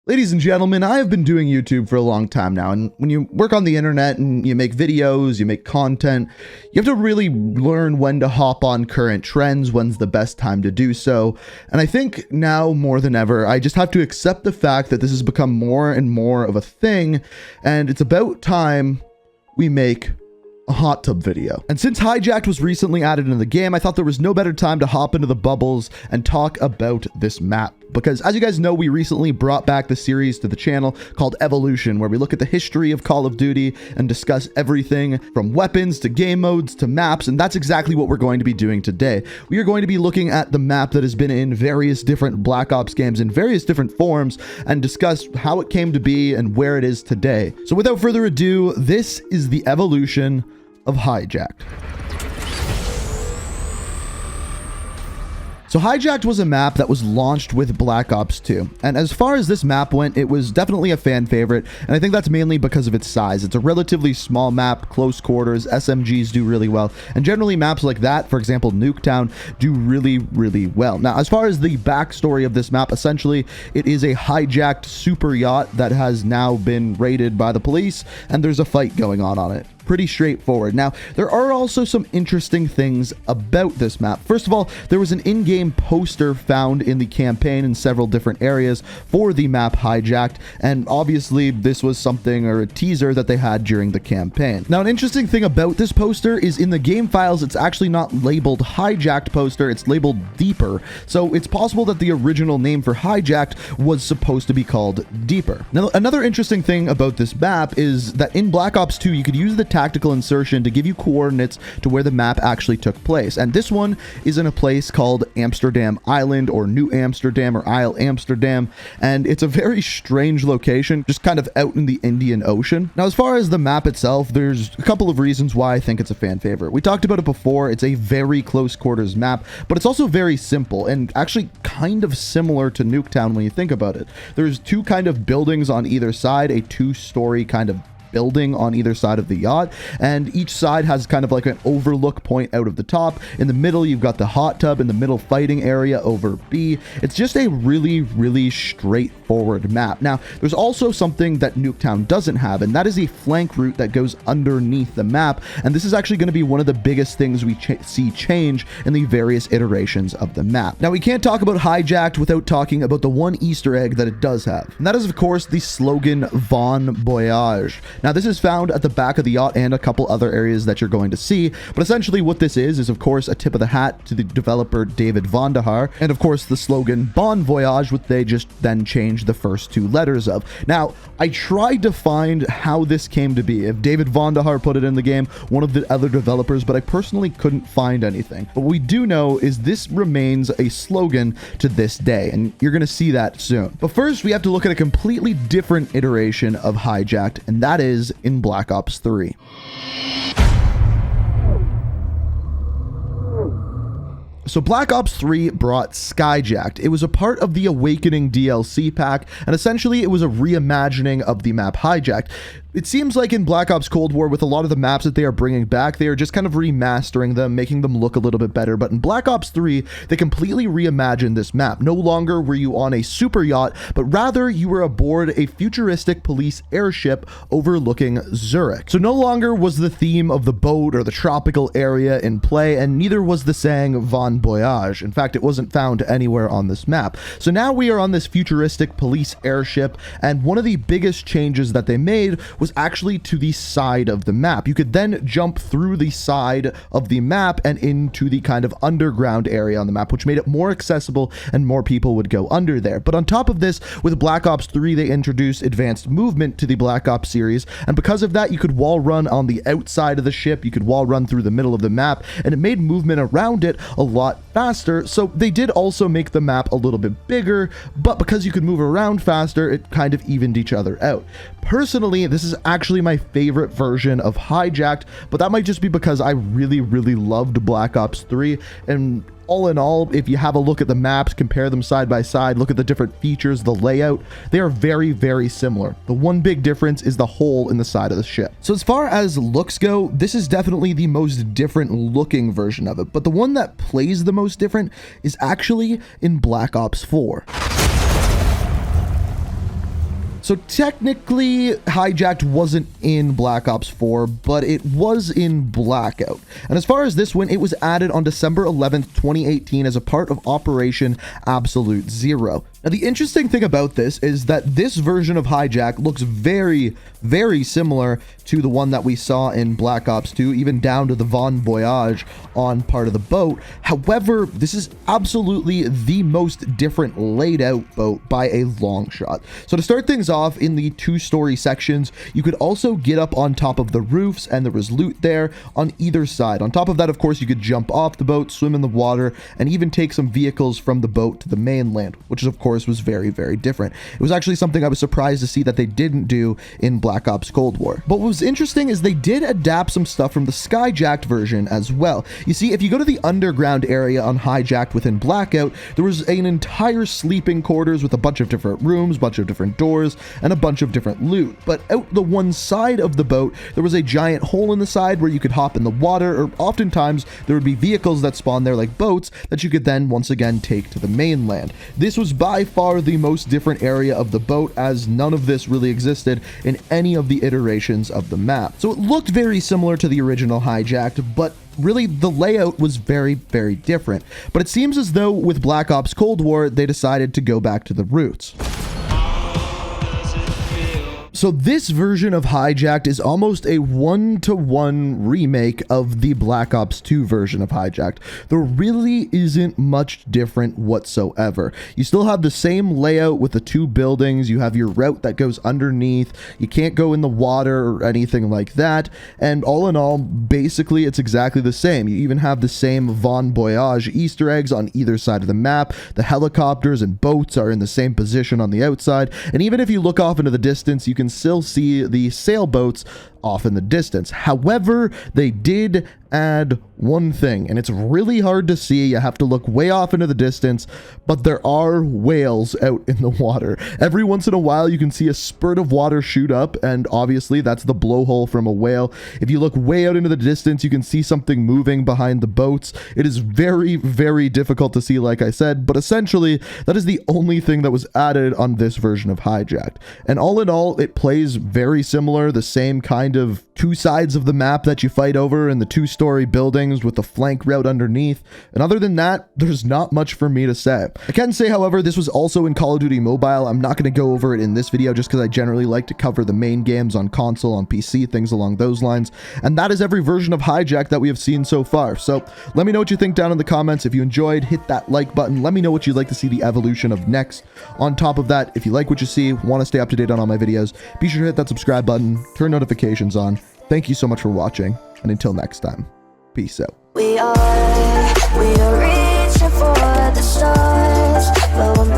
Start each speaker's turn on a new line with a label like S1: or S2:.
S1: Ladies and gentlemen, I have been doing YouTube for a long time now, and when you work on the internet and you make videos, you make content, you have to really learn when to hop on current trends, when's the best time to do so. And I think now more than ever, I just have to accept the fact that this has become more and more of a thing, and it's about time we make a hot tub video. And since Hijacked was recently added into the game, I thought there was no better time to hop into the bubbles and talk about this map. Because as you guys know, we recently brought back the series to the channel called Evolution, where we look at the history of Call of Duty and discuss everything from weapons to game modes to maps, and that's exactly what we're going to be doing today. We are going to be looking at the map that has been in various different Black Ops games in various different forms and discuss how it came to be and where it is today. So without further ado, this is the Evolution of Hijacked. So Hijacked was a map that was launched with Black Ops 2, and as far as this map went, it was definitely a fan favorite, and I think that's mainly because of its size. It's a relatively small map, close quarters, SMGs do really well, and generally maps like that, for example Nuketown, do really well. Now, as far as the backstory of this map, essentially it is a hijacked super yacht that has now been raided by the police, and there's a fight going on it. Pretty straightforward. Now, there are also some interesting things about this map. First of all, there was an in-game poster found in the campaign in several different areas for the map Hijacked, and obviously this was something or a teaser that they had during the campaign. Now, an interesting thing about this poster is in the game files, it's actually not labeled Hijacked poster, it's labeled Deeper. So it's possible that the original name for Hijacked was supposed to be called Deeper. Now, another interesting thing about this map is that in Black Ops 2, you could use the tactical insertion to give you coordinates to where the map actually took place, and this one is in a place called Amsterdam Island or New Amsterdam or Isle Amsterdam, and it's a very strange location, just kind of out in the Indian Ocean. Now, as far as the map itself, there's a couple of reasons why I think it's a fan favorite. We talked about it before. It's a very close quarters map, but it's also very simple and actually kind of similar to Nuketown when you think about it. There's two kind of buildings on either side, a two-story kind of building on either side of the yacht, and each side has kind of like an overlook point out of the top. In the middle, you've got the hot tub in the middle fighting area over B. It's just a really straightforward map. Now, there's also something that Nuketown doesn't have, and that is a flank route that goes underneath the map, and this is actually going to be one of the biggest things we see change in the various iterations of the map. Now, we can't talk about Hijacked without talking about the one Easter egg that it does have, and that is, of course, the slogan Bon Voyage. Now, this is found at the back of the yacht and a couple other areas that you're going to see, but essentially what this is of course a tip of the hat to the developer David Vonderhaar, and of course the slogan Bon Voyage, which they just then changed the first two letters of. Now, I tried to find how this came to be, if David Vonderhaar put it in the game, one of the other developers, but I personally couldn't find anything. But what we do know is this remains a slogan to this day, and you're going to see that soon. But first, we have to look at a completely different iteration of Hijacked, and that is in Black Ops 3. So Black Ops 3 brought Skyjacked. It was a part of the Awakening DLC pack, and essentially it was a reimagining of the map Hijacked. It seems like in Black Ops Cold War, with a lot of the maps that they are bringing back, they are just kind of remastering them, making them look a little bit better. But in Black Ops 3, they completely reimagined this map. No longer were you on a super yacht, but rather you were aboard a futuristic police airship overlooking Zurich. So no longer was the theme of the boat or the tropical area in play, and neither was the saying Bon Voyage. In fact, it wasn't found anywhere on this map. So now we are on this futuristic police airship, and one of the biggest changes that they made was actually to the side of the map. You could then jump through the side of the map and into the kind of underground area on the map, which made it more accessible and more people would go under there. But on top of this, with Black Ops 3, they introduced advanced movement to the Black Ops series, and because of that, you could wall run on the outside of the ship, you could wall run through the middle of the map, and it made movement around it a lot faster. So they did also make the map a little bit bigger, but because you could move around faster, it kind of evened each other out. Personally, this is actually my favorite version of Hijacked, but that might just be because I really loved Black Ops 3, and all in all, if you have a look at the maps, compare them side by side, look at the different features, the layout, they are very similar. The one big difference is the hole in the side of the ship. So as far as looks go, this is definitely the most different looking version of it, but the one that plays the most different is actually in Black Ops 4. So technically, Hijacked wasn't in Black Ops 4, but it was in Blackout. And as far as this went, it was added on December 11th, 2018 as a part of Operation Absolute Zero. Now, the interesting thing about this is that this version of Hijacked looks very, very similar to the one that we saw in Black Ops 2, even down to the Bon Voyage on part of the boat. However, this is absolutely the most different laid out boat by a long shot. So to start things off, in the two-story sections, you could also get up on top of the roofs, and there was loot there on either side. On top of that, of course, you could jump off the boat, swim in the water, and even take some vehicles from the boat to the mainland, which is, of course, was very, very different. It was actually something I was surprised to see that they didn't do in Black Ops Cold War. But what was interesting is they did adapt some stuff from the Skyjacked version as well. You see, if you go to the underground area on Hijacked within Blackout, there was an entire sleeping quarters with a bunch of different rooms, bunch of different doors, and a bunch of different loot. But out the one side of the boat, there was a giant hole in the side where you could hop in the water, or oftentimes there would be vehicles that spawn there like boats that you could then once again take to the mainland. This was by far the most different area of the boat, as none of this really existed in any of the iterations of the map. So it looked very similar to the original Hijacked, but really the layout was very, very different. But it seems as though with Black Ops Cold War, they decided to go back to the roots. So this version of Hijacked is almost a one-to-one remake of the Black Ops 2 version of Hijacked. There really isn't much different whatsoever. You still have the same layout with the two buildings. You have your route that goes underneath. You can't go in the water or anything like that. And all in all, basically, it's exactly the same. You even have the same Bon Voyage Easter eggs on either side of the map. The helicopters and boats are in the same position on the outside. And even if you look off into the distance, you can still see the sailboats off in the distance. However, they did add one thing, and it's really hard to see. You have to look way off into the distance, but there are whales out in the water. Every once in a while, you can see a spurt of water shoot up, and obviously that's the blowhole from a whale. If you look way out into the distance, you can see something moving behind the boats. It is very, very difficult to see, like I said, but essentially, that is the only thing that was added on this version of Hijacked. And all in all, it plays very similar, the same kind of two sides of the map that you fight over in the two-story buildings with the flank route underneath. And other than that, there's not much for me to say. I can say, however, this was also in Call of Duty Mobile. I'm not going to go over it in this video just because I generally like to cover the main games on console, on PC, things along those lines. And that is every version of Hijacked that we have seen so far. So let me know what you think down in the comments. If you enjoyed, hit that like button. Let me know what you'd like to see the evolution of next. On top of that, if you like what you see, want to stay up to date on all my videos, be sure to hit that subscribe button, turn notifications on. Thank you so much for watching, and until next time, peace out.
S2: We are reaching for the stars, but we're